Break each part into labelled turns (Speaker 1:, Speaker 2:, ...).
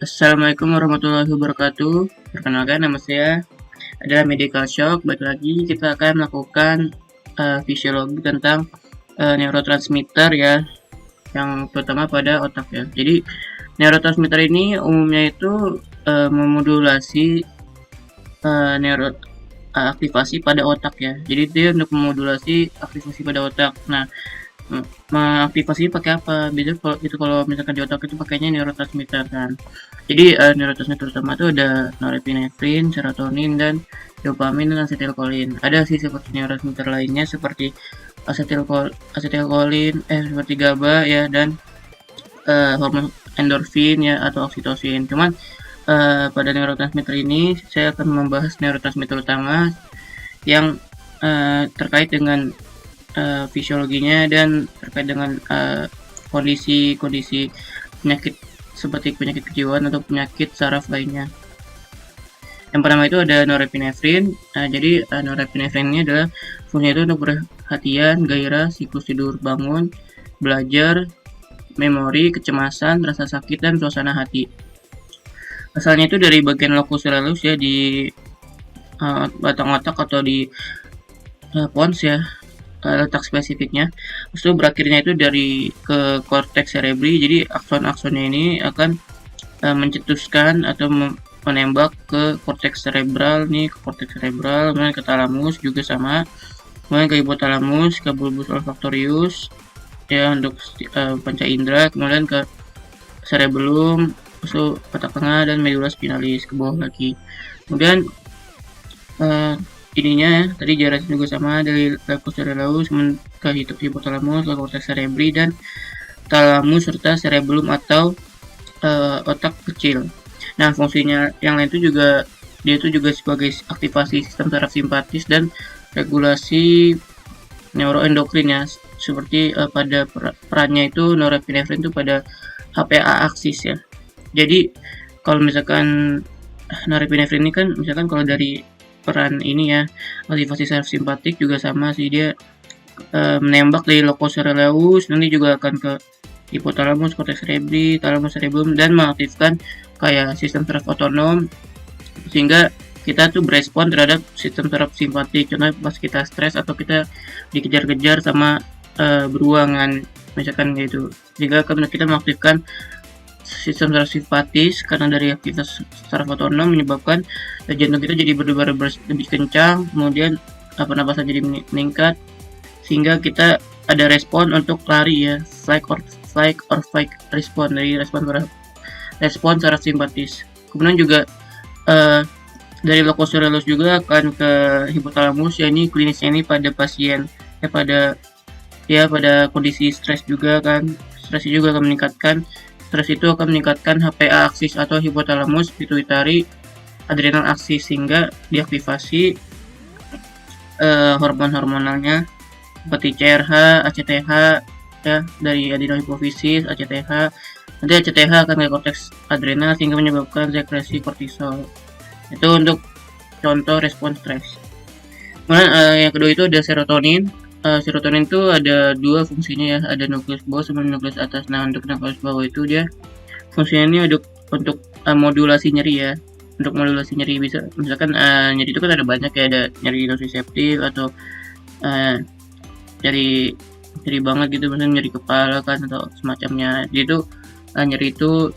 Speaker 1: Assalamualaikum warahmatullahi wabarakatuh. Perkenalkan, nama saya adalah Medical Shock. Baik lagi, kita akan melakukan fisiologi tentang neurotransmitter ya, yang terutama pada otak ya. Jadi neurotransmitter ini umumnya itu memodulasi aktivasi pada otak ya. Jadi dia untuk memodulasi aktivasi pada otak. Nah, mengaktifasi pakai apa? Biasanya kalau misalkan di otak itu pakainya neurotransmitter kan. Jadi neurotransmitter utama itu ada norepinefrin, serotonin, dan dopamin dan asetilkolin. Ada sih seperti neurotransmitter lainnya seperti asetilkolin, seperti GABA ya, dan hormon endorfin ya atau oksitosin. Cuman pada neurotransmitter ini saya akan membahas neurotransmitter utama yang terkait dengan fisiologinya dan terkait dengan kondisi-kondisi penyakit seperti penyakit kejiwaan atau penyakit saraf lainnya. Yang pertama itu ada norepinefrin. Jadi norepinefrin ini adalah fungsinya itu untuk perhatian, gairah, siklus tidur bangun, belajar, memori, kecemasan, rasa sakit, dan suasana hati. Asalnya itu dari bagian locus coeruleus ya, di batang otak atau di pons ya, letak spesifiknya. Terus itu berakhirnya itu dari ke korteks cerebri. Jadi akson-aksonnya ini akan mencetuskan atau menembak ke korteks cerebral nih, ke korteks cerebral, kemudian ke talamus juga sama, kemudian ke hipotalamus, ke bulbus olfaktorius ya untuk panca indera, kemudian ke cerebellum, terus otak tengah, dan medula spinalis ke bawah lagi. Kemudian ininya tadi jaraknya juga sama dari locus coeruleus ke hipotalamus, ke korteks cerebri, dan talamus serta cerebellum atau otak kecil. Nah, fungsinya yang lain itu juga dia itu juga sebagai aktivasi sistem saraf simpatis dan regulasi neuroendokrin ya, seperti pada perannya itu norepinefrin itu pada HPA aksis ya. Jadi kalau misalkan norepinefrin ini kan misalkan kalau dari peran ini ya, aktivasi saraf simpatik juga sama sih, dia menembak dari locus coeruleus, nanti juga akan ke hipotalamus, korteks cerebri, talamus cerebellum, dan mengaktifkan kayak sistem saraf otonom sehingga kita tuh berespon terhadap sistem saraf simpatik. Contohnya pas kita stres atau kita dikejar-kejar sama beruangan misalkan gitu, sehingga kita mengaktifkan sistem saraf simpatis karena dari aktivitas saraf otonom menyebabkan jantung kita jadi berdebar lebih kencang, kemudian pernapasan jadi meningkat, sehingga kita ada respon untuk lari ya, flight or fight respon dari respon saraf simpatis. Kemudian juga dari locus coeruleus juga akan ke hipotalamus ya, ini klinisnya ini pada pasien pada kondisi stres juga kan. Stres juga akan meningkatkan HPA aksis atau hipotalamus pituitary adrenal aksis, sehingga diaktifasi hormon-hormonalnya seperti CRH, ACTH ya, dari adenohipofisis, ACTH. Nanti ACTH akan ke korteks adrenal sehingga menyebabkan sekresi kortisol. Itu untuk contoh respon stres. Kemudian yang kedua itu ada serotonin. Serotonin itu ada dua fungsinya ya, ada nukleus bawah sama nukleus atas. Nah, untuk nukleus bawah itu dia fungsinya ini untuk modulasi nyeri ya, untuk modulasi nyeri. Bisa misalkan nyeri itu kan ada banyak ya, ada nyeri nociceptif atau nyeri banget gitu, misalnya nyeri kepala kan atau semacamnya. Jadi itu nyeri itu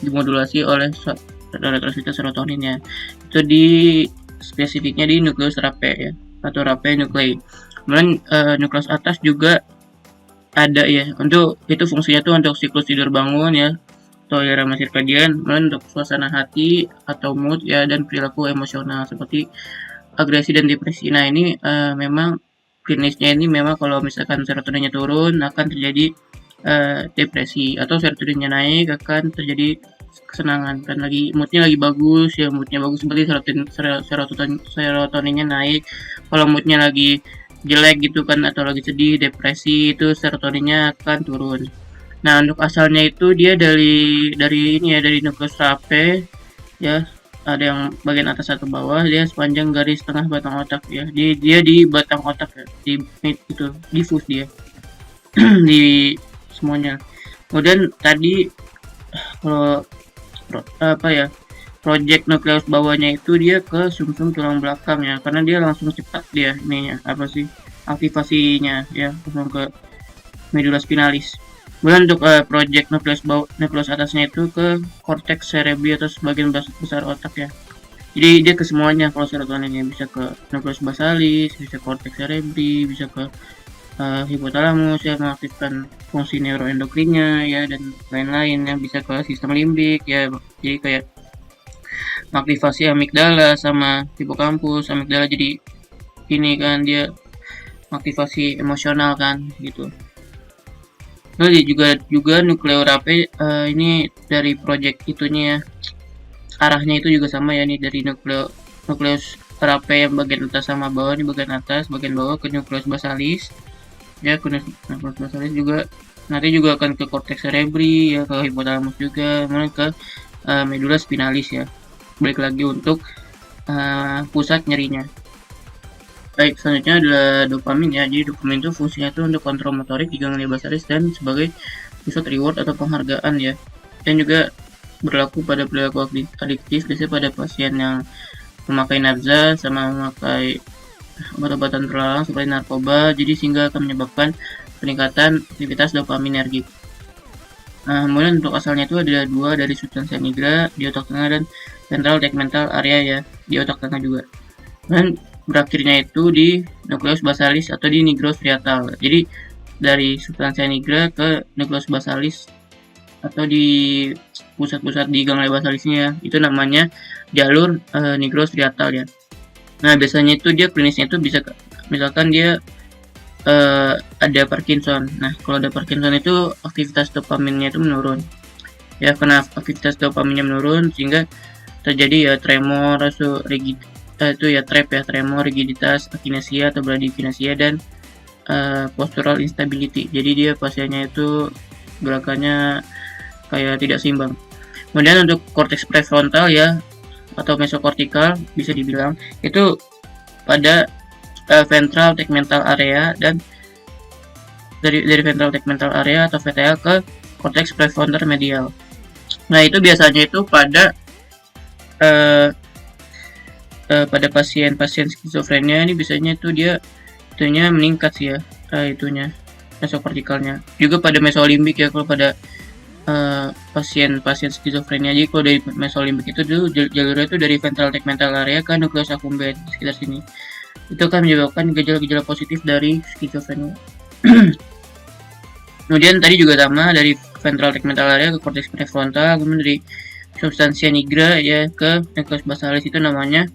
Speaker 1: dimodulasi oleh transmitter serotonin ya. Itu di spesifiknya di nukleus rape ya, atau rape nuklei. Kemudian nukleus atas juga ada ya, untuk itu fungsinya tuh untuk siklus tidur bangun ya, atau irama sirkadian, kemudian untuk suasana hati atau mood ya, dan perilaku emosional seperti agresi dan depresi. Nah, ini memang klinisnya ini memang kalau misalkan serotoninnya turun akan terjadi depresi, atau serotoninnya naik akan terjadi kesenangan kan, moodnya lagi bagus ya, moodnya bagus berarti serotoninnya naik. Kalau moodnya lagi jelek gitu kan atau lagi sedih, depresi, itu serotoninnya akan turun. Nah, untuk asalnya itu dia dari ini ya, dari nukleus rape ya, ada yang bagian atas atau bawah, dia sepanjang garis tengah batang otak ya. Dia di batang otak ya, di itu difus dia di semuanya. Kemudian tadi kalau project nukleus bawahnya itu dia ke sumsum tulang belakang ya, karena dia langsung cepat dia ininya aktivasinya ya, langsung ke medula spinalis. Kemudian untuk project nukleus atasnya itu ke cortex cerebri atau sebagian besar otak ya. Jadi dia ke semuanya kalau serotoninnya, bisa ke nukleus basalis, bisa cortex cerebri, bisa ke hipotalamus ya, mengaktifkan fungsi neuroendokrinnya ya, dan lain-lain ya, bisa ke sistem limbik ya, jadi kayak mengaktifasi amigdala sama hipokampus. Amigdala jadi ini kan, dia aktivasi emosional kan gitu. Lalu juga nukleorape ini dari project itunya ya, arahnya itu juga sama ya, nih dari nukleus rape yang bagian atas sama bawah, ini bagian atas, bagian bawah ke nukleus basalis ya, ke nukleus basalis juga nanti juga akan ke cortex cerebri ya, ke hipotalamus juga, kemudian ke medula spinalis ya, balik lagi untuk pusat nyerinya. Baik, selanjutnya adalah dopamin ya. Jadi dopamin itu fungsinya itu untuk kontrol motorik di ganglia basalis dan sebagai pusat reward atau penghargaan ya. Dan juga berlaku pada perilaku adiktif, biasanya pada pasien yang memakai nafza sama memakai obat-obatan terlarang seperti narkoba, jadi sehingga akan menyebabkan peningkatan aktivitas dopaminergik. Nah, kemudian untuk asalnya itu ada dua, dari substansia nigra di otak tengah dan ventral tegmental area ya, di otak tengah juga. Dan berakhirnya itu di nukleus basalis atau di nigrostriatal. Jadi dari substansia nigra ke nukleus basalis atau di pusat-pusat di ganglia basalisnya ya, itu namanya jalur nigrostriatal ya. Nah, biasanya itu dia klinisnya itu bisa misalkan dia ada Parkinson. Nah, kalau ada Parkinson itu aktivitas dopaminnya itu menurun. Ya, karena aktivitas dopaminnya menurun sehingga terjadi ya tremor, itu ya tremor, rigiditas, akinesia atau bradykinesia, dan postural instability. Jadi dia pasiennya itu gerakannya kayak tidak seimbang. Kemudian untuk korteks prefrontal ya, atau mesokortikal bisa dibilang, itu pada ventral tegmental area, dan dari ventral tegmental area atau VTA ke korteks prefrontal medial. Nah, itu biasanya itu pada pasien skizofrenia ini biasanya itu dia itunya meningkat sih ya, itunya mesokortikalnya. Juga pada mesolimbik ya, kalau pada pasien skizofrenia. Jadi kalau dari mesolimbik itu tuh jalurnya itu dari ventral tegmental area ke nukleus accumbens sekitar sini. Itu kan menyebabkan gejala-gejala positif dari skizofrenia. Kemudian tadi juga sama, dari ventral tegmental area ke cortex prefrontal, kemudian dari substansia nigra ya ke nukleus basalis itu namanya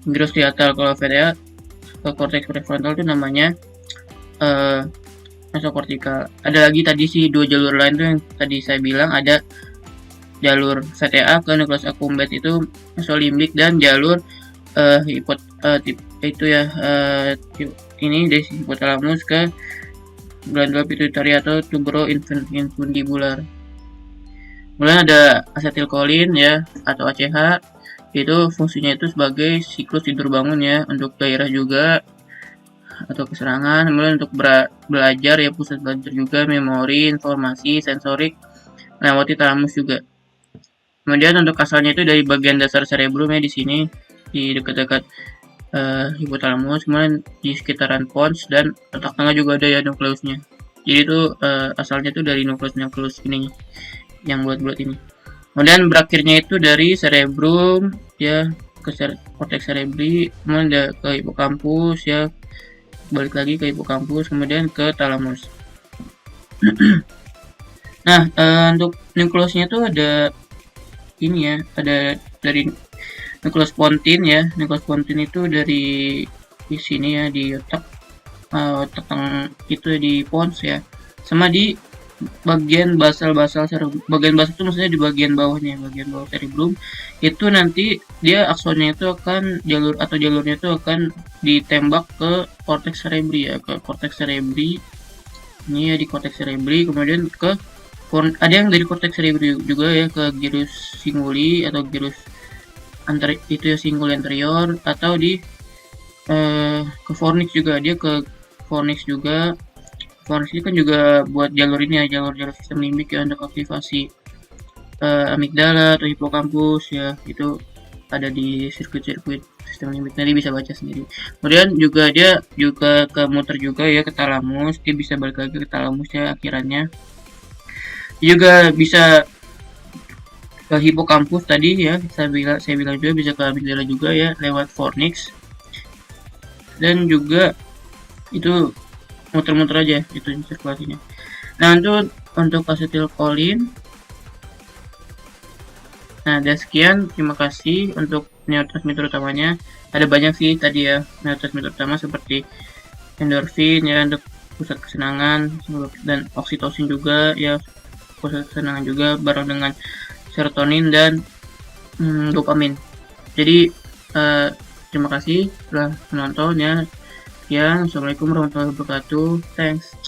Speaker 1: nigrostriatal. Kalau VTA ke cortex prefrontal itu namanya mesokortikal. Ada lagi tadi sih dua jalur lain tuh yang tadi saya bilang, ada jalur VTA ke nukleus accumbens itu mesolimbik, dan jalur ini dari hipotalamus ke glandula pituitari atau tubero infundibular. Kemudian ada asetilkolin ya, atau ACH, itu fungsinya itu sebagai siklus tidur bangun ya, untuk gairah juga atau keserangan. Kemudian untuk belajar ya, pusat belajar juga, memori, informasi, sensorik, melewati talamus juga. Kemudian untuk asalnya itu dari bagian dasar cerebrum ya, di sini di dekat-dekat hipotalamus, kemudian di sekitaran pons, dan otak tengah juga ada ya nukleusnya. Jadi itu asalnya itu dari nukleus ini yang bulat-bulat ini. Kemudian berakhirnya itu dari cerebrum ya ke cortex cerebri, kemudian ke hipokampus ya, balik lagi ke hipokampus, kemudian ke talamus. Nah, untuk nukleusnya tuh ada ini ya, ada dari nukleus pontin ya. Nukleus pontin itu dari di sini ya, di otak itu di pons ya, sama di bagian basal cerebrum. Bagian basal itu maksudnya di bagian bawahnya, bagian bawah cerebrum. Itu nanti dia aksonnya itu akan jalurnya itu akan ditembak ke cortex cerebri ya, ke cortex cerebri. Ini ya di cortex cerebri, kemudian ke ada yang dari cortex cerebri juga ya ke gyrus cinguli atau gyrus itu ya, cinguli anterior, atau di ke fornix juga, dia ke fornix juga. Fornix ini kan juga buat jalur ini ya, jalur sistem limbik ya, untuk aktivasi amigdala atau hipokampus ya, itu ada di sirkuit-sirkuit sistem limbik, nanti bisa baca sendiri. Kemudian juga dia juga ke muter juga ya ke talamus, dia bisa balik lagi ke talamus ya akhirannya. Juga bisa ke hipokampus tadi ya, saya bilang juga bisa ke amigdala juga ya lewat fornix. Dan juga itu muter-muter aja itu sirkulasinya. Nah, untuk asetilkolin. Nah, dan sekian, terima kasih untuk neurotransmitter utamanya. Ada banyak sih tadi ya neurotransmitter utama seperti endorfin ya untuk pusat kesenangan, dan oksitosin juga ya pusat kesenangan juga, bareng dengan serotonin dan dopamin. Jadi terima kasih telah menonton ya. Assalamualaikum warahmatullahi wabarakatuh. Thanks.